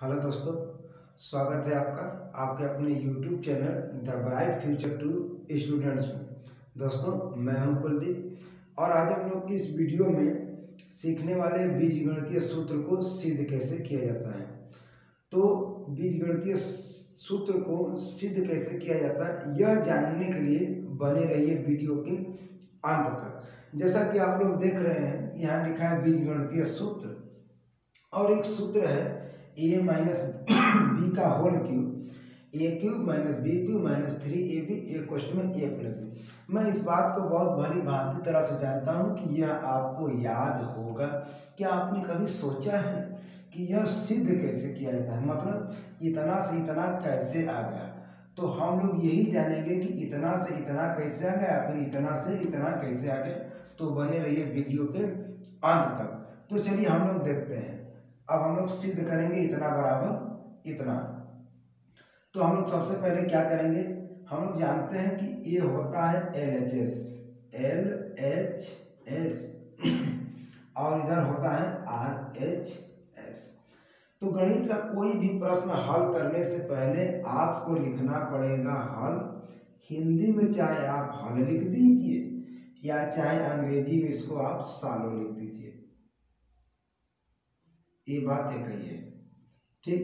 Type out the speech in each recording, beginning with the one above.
Hello दोस्तों, स्वागत है आपका आपके अपने YouTube channel the bright future to students में। दोस्तों, मैं हूं कुलदीप और आज हम लोग इस वीडियो में सीखने वाले बीजगणितीय सूत्र को सिद्ध कैसे किया जाता है। तो बीजगणितीय सूत्र को सिद्ध कैसे किया जाता है यह जानने के लिए बने रहिए वीडियो के अंत तक। जैसा कि आप लोग देख रहे हैं, यहाँ लिखा है बीजगणितीय सूत्र और एक सूत्र है a माइनस बी का whole cube, A cube minus B cube minus 3ab equal में a प्लस बी। मैं इस बात को बहुत भली भांति तरह से जानता हूँ कि यह आपको याद होगा। क्या आपने कभी सोचा है कि यह सिद्ध कैसे किया जाता है, मतलब इतना से इतना कैसे आ गया? तो हम लोग यही जानेंगे कि इतना से इतना कैसे आ गया, फिर इतना से इतना कैसे आ गया। तो बने रहिए वीडियो के अंत तक। तो चलिए हम लोग देखते हैं। अब हम लोग सिद्ध करेंगे इतना बराबर इतना। तो हम लोग सबसे पहले क्या करेंगे, हम लोग जानते हैं कि ए होता है LHS और इधर होता है RHS। तो गणित का कोई भी प्रश्न हल करने से पहले आपको लिखना पड़ेगा हल। हिंदी में चाहे आप हल लिख दीजिए या चाहे अंग्रेजी में इसको आप सॉल्व लिख दीजिए, ये बात एक ही है, ठीक।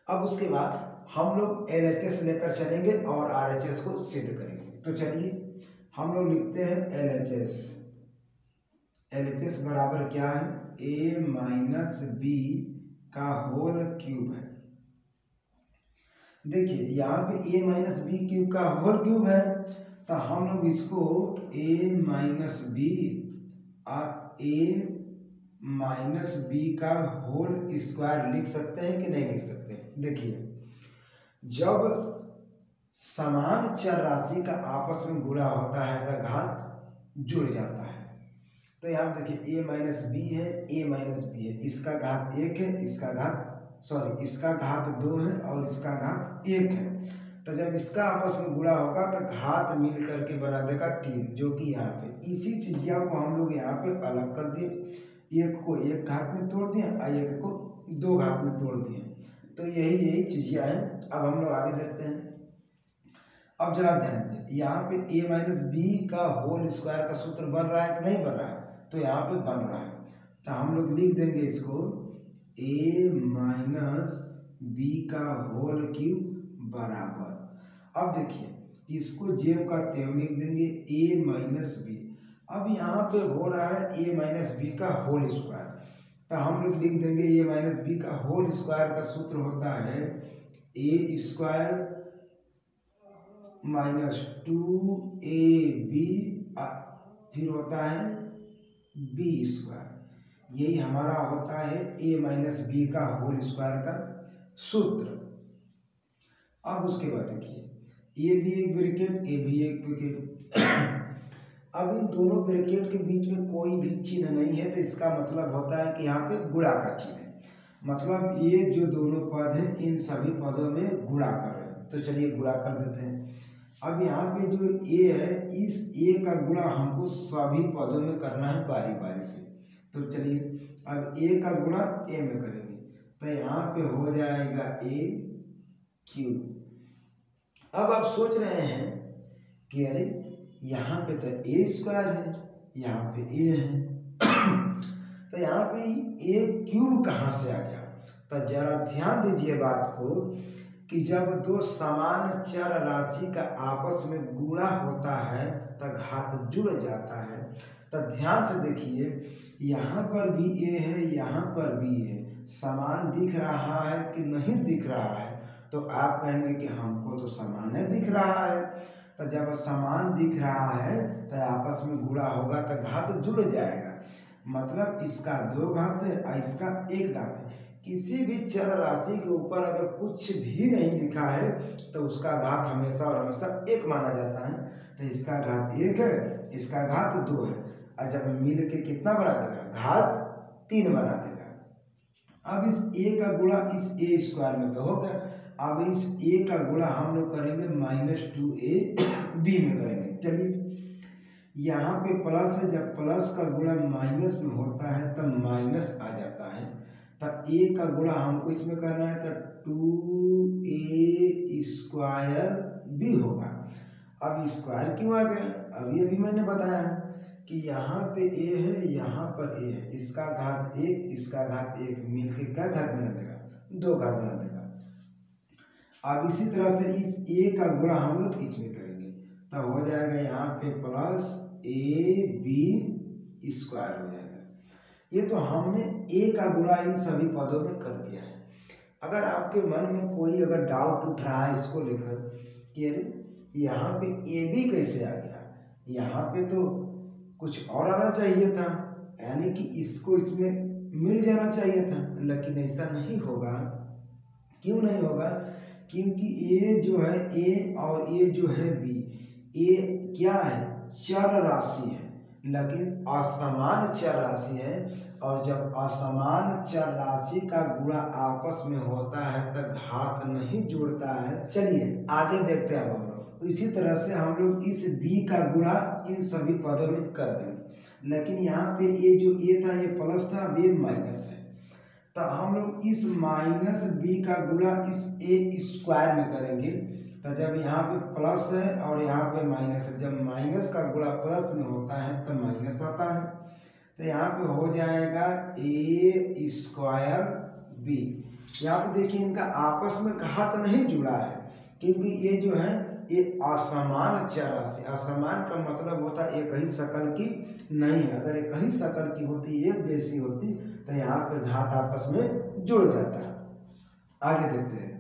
अब उसके बाद हम लोग LHS लेकर चलेंगे और RHS को सिद्ध करेंगे। तो चलिए हम लोग लिखते हैं LHS बराबर क्या है, a माइनस बी का होल क्यूब है। देखिए यहाँ पे a माइनस बी क्यूब का होल क्यूब है, तो हम लोग इसको a माइनस बी का होल स्क्वायर लिख सकते हैं कि नहीं लिख सकते? देखिए, जब समान चर राशि का आपस में गुणा होता है तो घात जुड़ जाता है। तो यहाँ देखिए a माइनस बी है, a माइनस बी है, इसका घात 1 है, इसका घात 2 है और इसका घात 1 है। तो जब इसका आपस में गुणा होगा तो घात मिल करके बना देगा 3, जो कि यहाँ पे इसी चीज़ को हम लोग यहाँ पे अलग कर दिए। एक को एक घात में तोड़ दिए और एक को 2 घात में तोड़ दिए। तो यही चीज़ें हैं। अब हम लोग आगे देखते हैं। अब जरा ध्यान दीजिए, यहाँ पे a माइनस बी का होल स्क्वायर का सूत्र बन रहा है कि नहीं बन रहा है? तो यहाँ पे बन रहा है। तो हम लोग लिख देंगे इसको a माइनस बी का होल क्यूब बराबर। अब देखिए इसको जेव का तेव लिख देंगे a माइनस बी। अब यहाँ पे हो रहा है a माइनस बी का होल स्क्वायर, तो हम लोग लिख देंगे a माइनस बी का होल स्क्वायर का सूत्र होता है a स्क्वायर माइनस 2ab फिर होता है b स्क्वायर। यही हमारा होता है a माइनस बी का होल स्क्वायर का सूत्र। अब उसके बाद देखिए ये भी एक ब्रैकेट, ए भी एक ब्रैकेट। अब इन दोनों ब्रैकेट के बीच में कोई भी चिन्ह नहीं है, तो इसका मतलब होता है कि यहाँ पे गुणा का चिन्ह है। मतलब ये जो दोनों पद हैं इन सभी पदों में गुणा कर रहे हैं। तो चलिए गुणा कर देते हैं। अब यहाँ पे जो a है, इस a का गुणा हमको सभी पदों में करना है बारी बारी से। तो चलिए अब a का गुणा a में करेंगे, तो यहाँ पे हो जाएगा a क्यूब। अब आप सोच रहे हैं कि अरे यहाँ पे तो a स्क्वायर है, यहाँ पे a है, तो यहाँ पे a क्यूब कहाँ से आ गया? तो जरा ध्यान दीजिए बात को कि जब दो समान चर राशि का आपस में गुणा होता है तो घात जुड़ जाता है। तो ध्यान से देखिए, यहाँ पर भी a है, यहाँ पर भी है, समान दिख रहा है कि नहीं दिख रहा है? तो आप कहेंगे कि हमको तो समान है दिख रहा है। तो जब समान दिख रहा है तो आपस में गुणा होगा तो घात जुड़ जाएगा। मतलब इसका 2 घात है और इसका 1 घात है। किसी भी चर राशि के ऊपर अगर कुछ भी नहीं लिखा है तो उसका घात हमेशा और हमेशा 1 माना जाता है। तो इसका घात 1 है, इसका घात 2 है, और जब मिल के कितना बना देगा? घात 3 बना देगा। अब इस a का गुणा इस a स्क्वायर में तो हो गया। अब इस a का गुणा हम लोग करेंगे माइनस 2ab में करेंगे। चलिए यहाँ पे प्लस है, जब प्लस का गुणा माइनस में होता है तब माइनस आ जाता है। तब ए का गुणा हमको इसमें करना है, तो 2a स्क्वायर बी होगा। अब स्क्वायर क्यों आ गया? अभी मैंने बताया कि यहाँ पे ए है, यहाँ पर ए है, इसका घात 1 इसका घात 1 मिलके क्या घात बना देगा? 2 घात बना देगा। अब इसी तरह से इस ए का गुणा हम लोग इसमें करेंगे, तब हो जाएगा यहाँ पे प्लस ए बी स्क्वायर हो जाएगा। ये तो हमने ए का गुणा इन सभी पदों में कर दिया है। अगर आपके मन में कोई अगर डाउट उठ रहा है इसको लेकर कि अरे यहाँ पे ए बी कैसे आ गया, यहाँ पे तो कुछ और आना चाहिए था, यानी कि इसको इसमें मिल जाना चाहिए था, लेकिन ऐसा नहीं होगा। क्यों नहीं होगा? क्योंकि ए जो है ए और ए जो है बी, ए क्या है? चर राशि है, लेकिन असमान चर राशि है, और जब असमान चर राशि का गुणा आपस में होता है तो घात नहीं जुड़ता है। चलिए आगे देखते हैं हम लोग। इसी तरह से हम लोग इस b का गुणा इन सभी पदों में कर देंगे, लेकिन यहाँ पे ये जो a था ये प्लस था, ये माइनस है, तो हम लोग इस माइनस b का गुणा इस a स्क्वायर में करेंगे। तो जब यहाँ पे प्लस है और यहाँ पे माइनस है, जब माइनस का गुणा प्लस में होता है तो माइनस आता है, तो यहाँ पे हो जाएगा ए स्क्वायर बी। यहाँ पे देखिए इनका आपस में घात नहीं जुड़ा है, क्योंकि ये जो है ये असमान चर राशि। असमान का मतलब होता है एक ही शकल की नहीं है। अगर एक ही शकल की होती, एक जैसी होती, तो यहाँ पे घात आपस में जुड़ जाता है। आगे देखते हैं।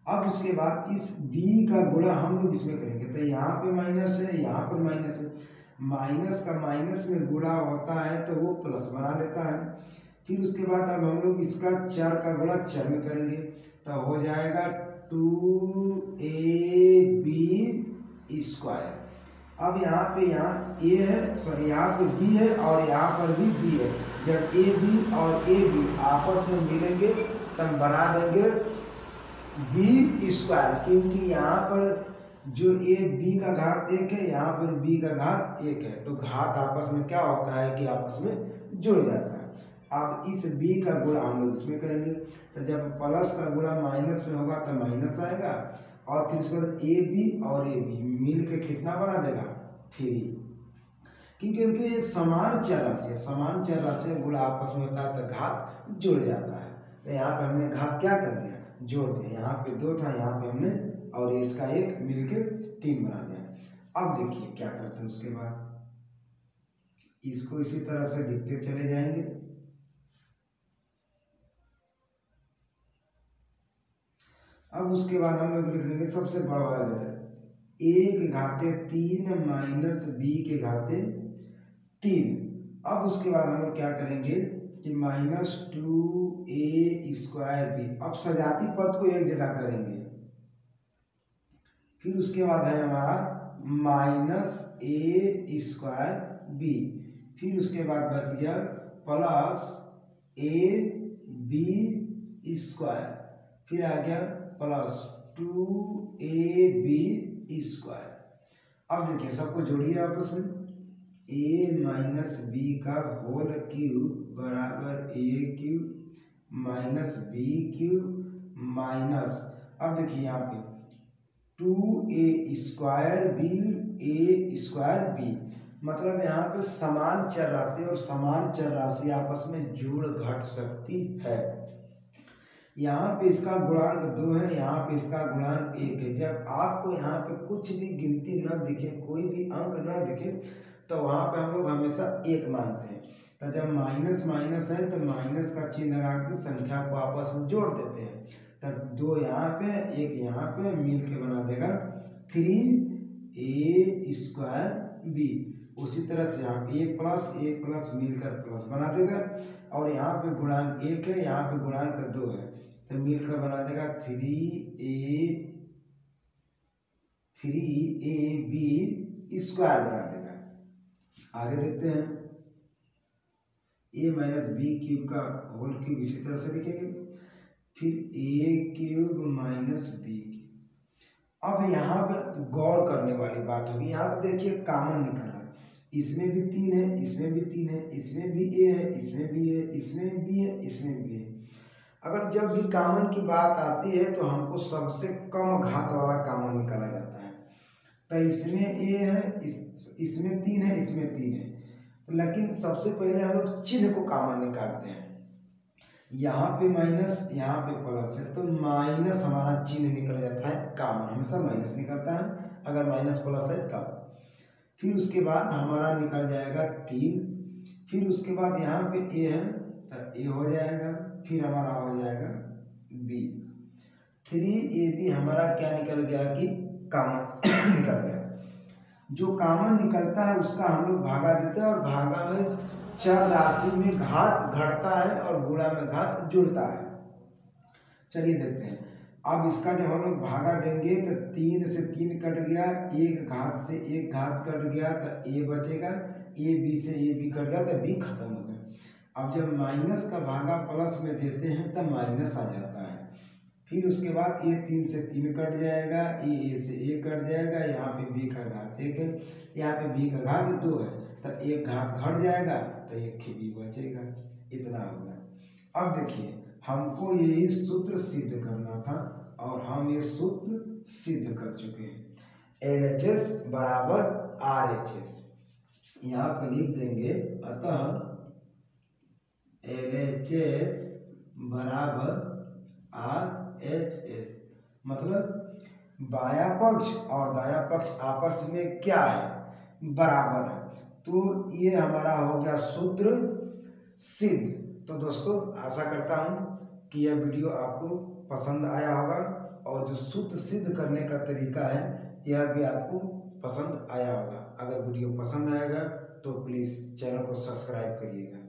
अब उसके बाद इस b का गुणा हम लोग इसमें करेंगे, तो यहाँ पे माइनस है, यहाँ पर माइनस है, माइनस का माइनस में गुणा होता है तो वो प्लस बना लेता है। फिर उसके बाद अब हम लोग इसका चर का गुणा चर में करेंगे, तो हो जाएगा 2ab स्क्वायर। अब यहाँ पे यहाँ a है, सॉरी यहाँ पे b है और यहाँ पर भी b है। जब ab और ab आपस में मिलेंगे तब बना देंगे b स्क्वायर, क्योंकि यहाँ पर जो a b का घात 1 है, यहाँ पर b का घात 1 है, तो घात आपस में क्या होता है कि आपस में जुड़ जाता है। अब इस b का गुणा हम लोग इसमें करेंगे, तो जब प्लस का गुणा माइनस में होगा तो माइनस आएगा, और फिर उसके बाद ए बी और ए बी मिल के कितना बना देगा? 3, क्योंकि उनके समान चर राशि है। समान चर राशि का गुणा आपस में होता है तो घात जुड़ जाता है। तो यहाँ पे हमने घात क्या कर दिया? जोड़ दिया। यहाँ पे 2 था, यहाँ पे हमने और इसका 1 मिलके 3 बना दिया। अब देखिए क्या करते हैं उसके बाद, इसको इसी तरह से लिखते चले जाएंगे। अब उसके बाद हम लोग लिख लेंगे सबसे बड़ा वाला गदर, a के घाते 3 माइनस b के घाते 3। अब उसके बाद हम लोग क्या करेंगे कि माइनस 2a स्क्वायर बी। अब सजाती पद को एक जगह करेंगे, फिर उसके बाद है हमारा माइनस a स्क्वायर बी, फिर उसके बाद बच गया प्लस a b स्क्वायर, फिर आ गया प्लस 2ab स्क्वायर। अब देखिए सबको जोड़िए आपस में, a माइनस बी का होल क्यूब बराबर a cube minus B cube minus, अब देखिए यहाँ पे 2a square B a square B, मतलब यहाँ पे समान चर राशि और समान चर राशि आपस में जुड़ घट सकती है। यहाँ पे इसका गुणांक 2 है, यहाँ पे इसका गुणांक 1 है। जब आपको यहाँ पे कुछ भी गिनती न दिखे, कोई भी अंक न दिखे, तो वहाँ पे हम लोग हमेशा 1 मानते हैं। तो जब माइनस माइनस है तो माइनस का चिन्ह लगा के संख्या को आपस में जोड़ देते हैं, तब 2 यहाँ पे 1 यहाँ पे मिल के बना देगा 3a स्क्वायर बी। उसी तरह से यहाँ पे a प्लस मिलकर प्लस बना देगा, और यहाँ पे गुणांक 1 है, यहाँ पे गुणांक 2 है, तो मिलकर बना देगा 3ab स्क्वायर बना देगा। आगे देखते हैं, a माइनस बी क्यूब का होल क्यूब इसी तरह से लिखेंगे, फिर a क्यूब माइनस बी। अब यहाँ पे गौर करने वाली बात होगी, यहाँ पे देखिए कॉमन निकल रहा है, इसमें भी 3 है, इसमें भी 3 है, इसमें भी a है, इसमें भी है, इसमें भी है, इसमें भी है। अगर जब भी कॉमन की बात आती है तो हमको सबसे कम घात वाला कॉमन निकाला जाता है। तो इसमें ए है, इसमें 3 है, इसमें 3 है, लेकिन सबसे पहले हम लोग चिन्ह को कॉमन निकालते हैं। यहाँ पे माइनस, यहाँ पे प्लस है, तो माइनस हमारा चिन्ह निकल जाता है कॉमन, हमेशा माइनस निकलता है अगर माइनस प्लस है तब। फिर उसके बाद हमारा निकल जाएगा 3, फिर उसके बाद यहाँ पे ए है तो ए हो जाएगा, फिर हमारा हो जाएगा बी। 3ab हमारा क्या निकल गया कि कॉमन निकल गया। जो कॉमन निकलता है उसका हम लोग भागा देते हैं, और भागा में चर राशि में घात घटता है और गुणा में घात जुड़ता है। चलिए देखते हैं। अब इसका जब हम लोग भागा देंगे तो 3 से 3 कट गया, एक घात से एक घात कट गया तो ए बचेगा, ए बी से ए बी कट गया तो बी खत्म हो गया। अब जब माइनस का भागा प्लस में देते हैं तब माइनस आ जाता है। फिर उसके बाद ए 3 से 3 कट जाएगा, ए से ए कट जाएगा, यहाँ पे बी का घात 1 है, यहाँ पे बी का घात 2 है, तो एक घात घट जाएगा तो एक बी बचेगा। इतना हो गया। अब देखिए हमको यही सूत्र सिद्ध करना था और हम ये सूत्र सिद्ध कर चुके हैं। LHS बराबर RHS, यहाँ पे लिख देंगे, अतः LHS बराबर RHS, मतलब बाया पक्ष और दाया पक्ष आपस में क्या है, बराबर है। तो ये हमारा हो गया सूत्र सिद्ध। तो दोस्तों आशा करता हूँ कि यह वीडियो आपको पसंद आया होगा, और जो सूत्र सिद्ध करने का तरीका है यह भी आपको पसंद आया होगा। अगर वीडियो पसंद आएगा तो प्लीज़ चैनल को सब्सक्राइब करिएगा।